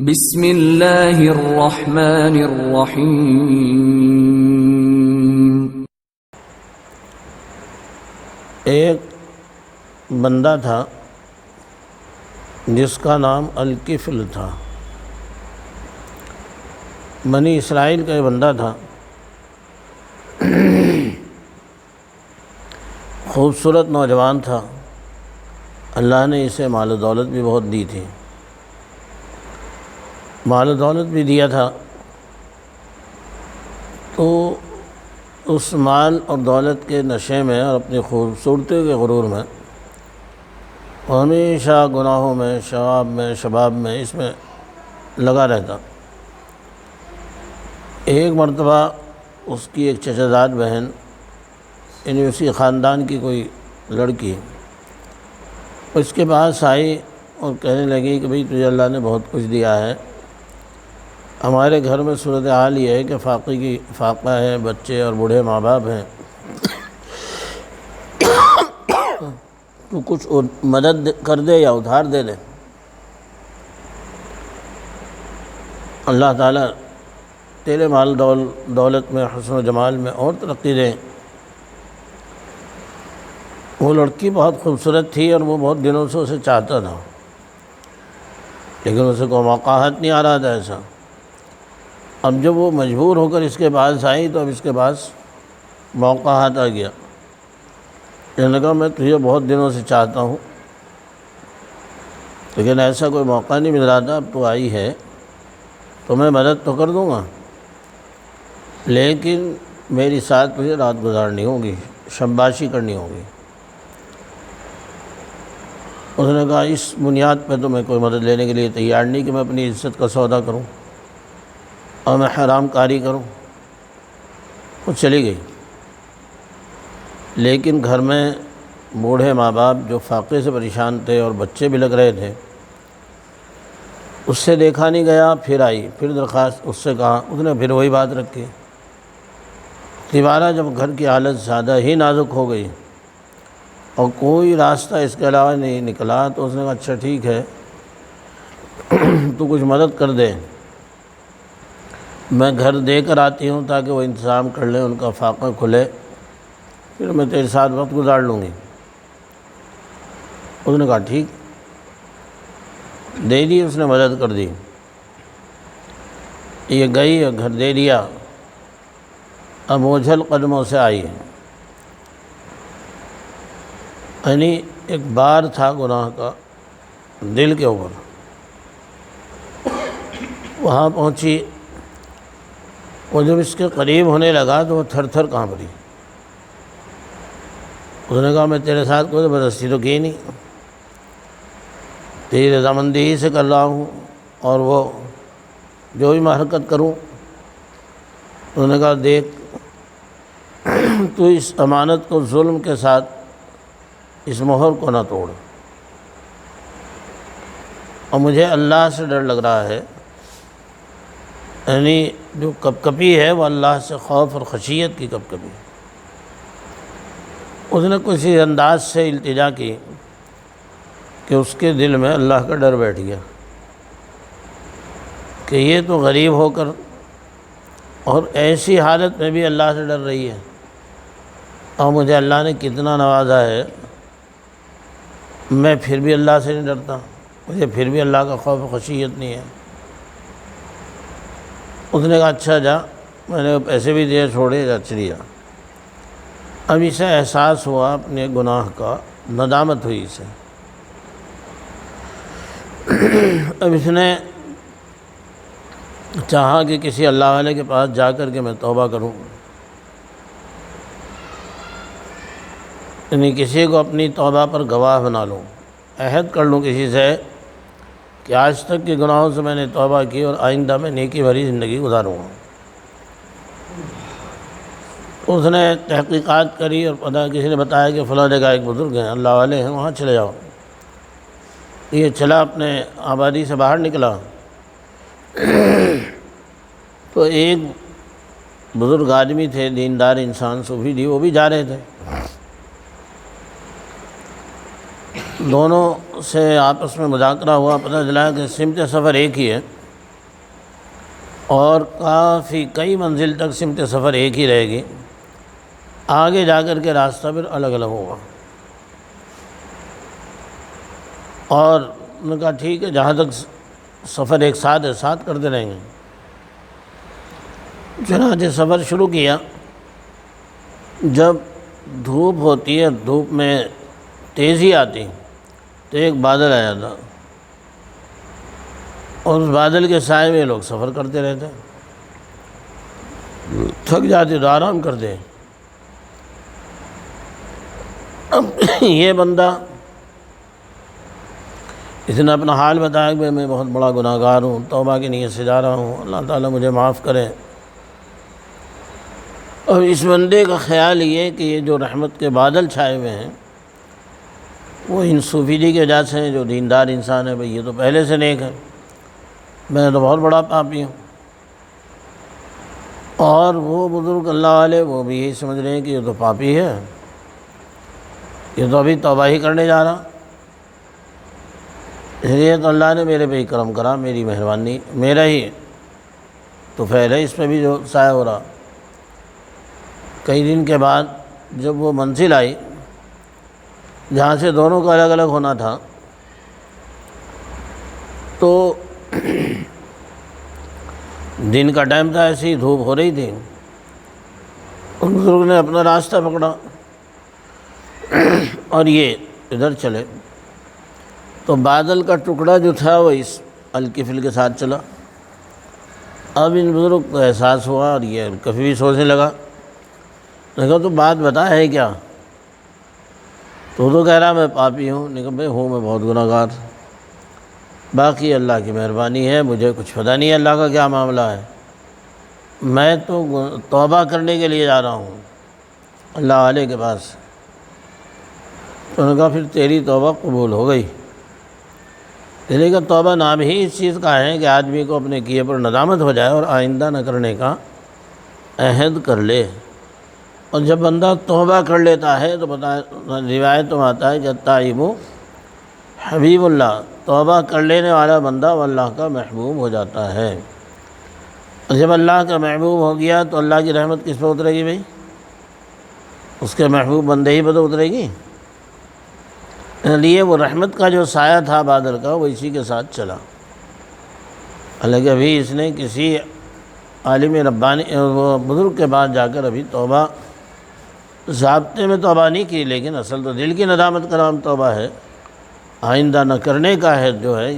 بسم اللہ الرحمن الرحیم۔ ایک بندہ تھا جس کا نام الکفل تھا۔ بنی اسرائیل کا یہ بندہ تھا، خوبصورت نوجوان تھا، اللہ نے اسے مال و دولت بھی بہت دی تھی، مال و دولت بھی دیا تھا، تو اس مال اور دولت کے نشے میں اور اپنی خوبصورتی کے غرور میں ہمیشہ گناہوں میں، شباب میں اس میں لگا رہتا۔ ایک مرتبہ اس کی ایک چچا زاد بہن، یعنی اسی خاندان کی کوئی لڑکی، اس کے پاس آئی اور کہنے لگی کہ بھئی تجھے اللہ نے بہت کچھ دیا ہے، ہمارے گھر میں صورتحال یہ ہے کہ فاقہ ہے، بچے اور بوڑھے ماں باپ ہیں، تو کچھ مدد کر دے یا ادھار دے دے، اللہ تعالیٰ تیرے مال دولت میں، حسن و جمال میں اور ترقی دے۔ وہ لڑکی بہت خوبصورت تھی اور وہ بہت دنوں سے اسے چاہتا تھا، لیکن اسے کوئی موقع ہاتھ نہیں آ رہا تھا ایسا۔ اب جب وہ مجبور ہو کر اس کے پاس آئی تو اب اس کے پاس موقع ہاتھ آ گیا۔ اس نے کہا میں تجھے بہت دنوں سے چاہتا ہوں، لیکن ایسا کوئی موقع نہیں مل رہا تھا، اب تو آئی ہے تو میں مدد تو کر دوں گا، لیکن میری ساتھ مجھے رات گزارنی ہوگی، شباشی کرنی ہوگی۔ اس نے کہا اس بنیاد پہ تو میں کوئی مدد لینے کے لیے تیار نہیں کہ میں اپنی عزت کا سودا کروں اور میں حرام کاری کروں۔ وہ چلی گئی، لیکن گھر میں بوڑھے ماں باپ جو فاقے سے پریشان تھے اور بچے بھی لگ رہے تھے، اس سے دیکھا نہیں گیا۔ پھر آئی، پھر درخواست اس سے کہا، اس نے پھر وہی بات رکھی۔ دوبارہ جب گھر کی حالت زیادہ ہی نازک ہو گئی اور کوئی راستہ اس کے علاوہ نہیں نکلا، تو اس نے کہا اچھا ٹھیک ہے، تو کچھ مدد کر دے، میں گھر دے کر آتی ہوں تاکہ وہ انتظام کر لیں، ان کا فاقہ کھلے، پھر میں تیرے ساتھ وقت گزار لوں گی۔ اس نے کہا ٹھیک، دے دی، اس نے مدد کر دی، یہ گئی اور گھر دے دیا۔ اب اوجھل قدموں سے آئی، یعنی ایک بار تھا گناہ کا دل کے اوپر۔ وہاں پہنچی، وہ جب اس کے قریب ہونے لگا تو وہ تھر تھر کانپ رہی۔ اس نے کہا میں تیرے ساتھ کوئی زبردستی تو کی نہیں، تیری رضامندی ہی سے کر رہا ہوں، اور وہ جو بھی میں حرکت کروں۔ اس نے کہا دیکھ، تو اس امانت کو ظلم کے ساتھ اس مہر کو نہ توڑ، اور مجھے اللہ سے ڈر لگ رہا ہے، یعنی جو کپکپی ہے وہ اللہ سے خوف اور خشیت کی کپکپی۔ اس نے کسی انداز سے التجا کی کہ اس کے دل میں اللہ کا ڈر بیٹھ گیا کہ یہ تو غریب ہو کر اور ایسی حالت میں بھی اللہ سے ڈر رہی ہے، اور مجھے اللہ نے کتنا نوازا ہے، میں پھر بھی اللہ سے نہیں ڈرتا، مجھے پھر بھی اللہ کا خوف و خشیت نہیں ہے۔ اس نے کہا اچھا جا، میں نے پیسے بھی دیے، چھوڑے، چلی جا۔ اب اسے احساس ہوا اپنے گناہ کا، ندامت ہوئی اسے۔ اب اس نے چاہا کہ کسی اللہ والے کے پاس جا کر کے میں توبہ کروں، یعنی کسی کو اپنی توبہ پر گواہ بنا لوں، عہد کر لوں کسی سے کہ آج تک کے گناہوں سے میں نے توبہ کی اور آئندہ میں نیکی بھری زندگی گزاروں گا۔ اس نے تحقیقات کری اور کسی نے بتایا کہ فلاں جگہ ایک بزرگ ہیں، اللہ والے ہیں، وہاں چلے جاؤ۔ یہ چلا، اپنے آبادی سے باہر نکلا تو ایک بزرگ آدمی تھے، دیندار انسان، صوفی تھی، وہ بھی جا رہے تھے۔ دونوں سے آپس میں مذاکرہ ہوا، پتہ چلا کہ سمت سفر ایک ہی ہے، اور کافی کئی منزل تک سمت سفر ایک ہی رہے گی، آگے جا کر کے راستہ پھر الگ الگ ہوگا۔ اور انہوں نے کہا ٹھیک ہے، جہاں تک سفر ایک ساتھ ہے ساتھ کرتے رہیں گے۔ چنانچہ سفر شروع کیا۔ جب دھوپ ہوتی ہے، دھوپ میں تیزی آتی تو ایک بادل آ جاتا، اور اس بادل کے سائے میں لوگ سفر کرتے رہتے، تھک جاتے تو آرام کرتے۔ اب یہ بندہ اس نے اپنا حال بتایا کہ میں بہت بڑا گناہ گار ہوں، توبہ کی نیت سے جا رہا ہوں، اللہ تعالیٰ مجھے معاف کرے۔ اور اس بندے کا خیال یہ کہ یہ جو رحمت کے بادل چھائے ہوئے ہیں وہ ان صوفی جی کے وجہ سے ہیں، جو دیندار انسان ہے، بھئی یہ تو پہلے سے نیک ہے، میں تو بہت بڑا پاپی ہوں۔ اور وہ بزرگ اللہ والے وہ بھی یہی سمجھ رہے ہیں کہ یہ تو پاپی ہے، یہ تو ابھی توبہ ہی کرنے جا رہا۔ اس لیے تو اللہ نے میرے پہ ہی کرم کرا، میری مہربانی، میرا ہی تو فعل ہے اس پہ بھی جو سایہ ہو رہا۔ کئی دن کے بعد جب وہ منزل آئی جہاں سے دونوں کو الگ الگ ہونا تھا، تو دن کا ٹائم تھا، ایسی ہی دھوپ ہو رہی تھی۔ ان بزرگ نے اپنا راستہ پکڑا اور یہ ادھر چلے، تو بادل کا ٹکڑا جو تھا وہ اس الکفل کے ساتھ چلا۔ اب ان بزرگ کو احساس ہوا اور یہ کبھی بھی سوچنے لگا۔ نے کہا تو بات بتا ہے کیا؟ تو کہہ رہا میں پاپی ہوں۔ نے کہا بھائی ہوں میں بہت گناہ گار، باقی اللہ کی مہربانی ہے، مجھے کچھ پتہ نہیں ہے اللہ کا کیا معاملہ ہے، میں تو توبہ کرنے کے لیے جا رہا ہوں اللہ والے کے پاس۔ تو انہوں نے کہا پھر تیری توبہ قبول ہو گئی۔ اس لیے کہ توبہ نام ہی اس چیز کا ہے کہ آدمی کو اپنے کیے پر ندامت ہو جائے اور آئندہ نہ کرنے کا عہد کر لے۔ اور جب بندہ توبہ کر لیتا ہے تو پتہ روایت میں آتا ہے کہ التائب حبیب اللہ، توبہ کر لینے والا بندہ وہ اللہ کا محبوب ہو جاتا ہے۔ اور جب اللہ کا محبوب ہو گیا تو اللہ کی رحمت کس پہ اترے گی بھائی؟ اس کے محبوب بندے ہی پہ تو اترے گی۔ اس لیے وہ رحمت کا جو سایہ تھا بادل کا وہ اسی کے ساتھ چلا۔ حالانکہ ابھی اس نے کسی عالم ربانی وہ بزرگ کے بعد جا کر ابھی توبہ ضابطے میں توبہ نہیں کی، لیکن اصل تو دل کی ندامت کا نام توبہ ہے، آئندہ نہ کرنے کا ہے جو ہے۔